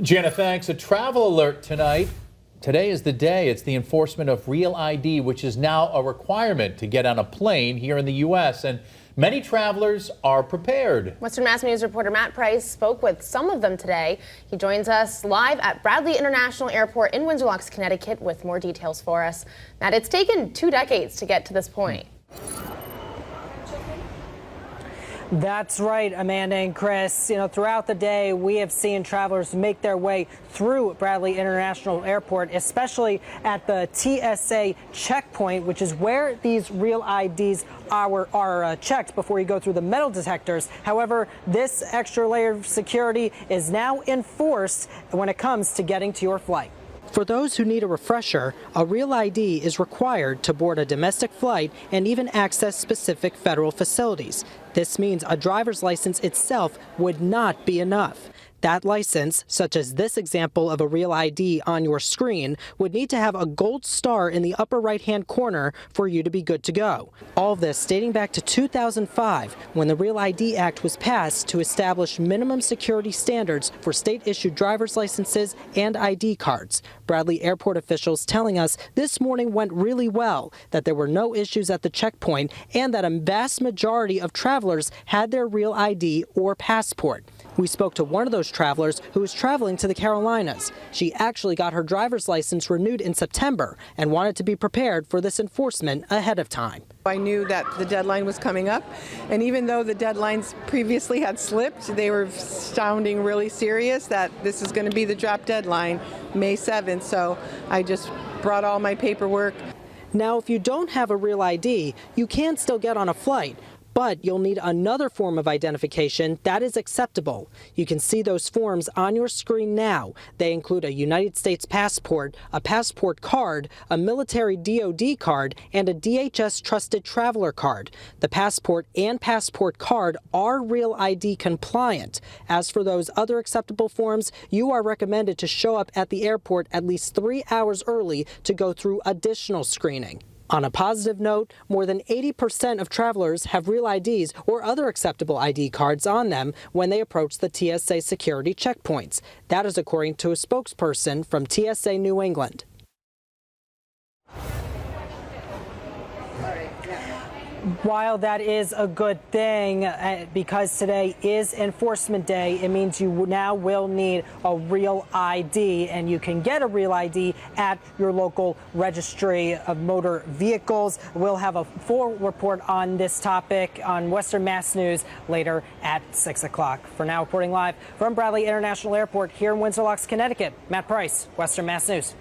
Jenna, thanks. A travel alert tonight. Today is the day. It's the enforcement of Real ID, which is now a requirement to get on a plane here in the U.S. And many travelers are prepared. Western Mass News reporter Matt Price spoke with some of them today. He joins us live at Bradley International Airport in Windsor Locks, Connecticut with more details for us. Matt, it's taken 2 decades to get to this point. That's right, Amanda and Chris. Throughout the day, we have seen travelers make their way through Bradley International Airport, especially at the TSA checkpoint, which is where these Real IDs are checked before you go through the metal detectors. However, this extra layer of security is now enforced when it comes to getting to your flight. For those who need a refresher, a Real ID is required to board a domestic flight and even access specific federal facilities. This means a driver's license itself would not be enough. That license, such as this example of a Real ID on your screen, would need to have a gold star in the upper right-hand corner for you to be good to go. All of this dating back to 2005, when the Real ID Act was passed to establish minimum security standards for state-issued driver's licenses and ID cards. Bradley Airport officials telling us this morning went really well, that there were no issues at the checkpoint, and that a vast majority of travelers had their Real ID or passport. We spoke to one of those travelers who was traveling to the Carolinas. She actually got her driver's license renewed in September and wanted to be prepared for this enforcement ahead of time. I knew that the deadline was coming up, and even though the deadlines previously had slipped, they were sounding really serious that this is going to be the drop deadline, May 7th, so I just brought all my paperwork. Now, if you don't have a Real ID, you can still get on a flight, but you'll need another form of identification that is acceptable. You can see those forms on your screen now. They include a United States passport, a passport card, a military DoD card, and a DHS Trusted Traveler card. The passport and passport card are Real ID compliant. As for those other acceptable forms, you are recommended to show up at the airport at least 3 hours early to go through additional screening. On a positive note, more than 80% of travelers have Real IDs or other acceptable ID cards on them when they approach the TSA security checkpoints. That is according to a spokesperson from TSA New England. While that is a good thing, because today is Enforcement Day, it means you now will need a Real ID, and you can get a Real ID at your local registry of motor vehicles. We'll have a full report on this topic on Western Mass News later at 6 o'clock. For now, reporting live from Bradley International Airport here in Windsor Locks, Connecticut, Matt Price, Western Mass News.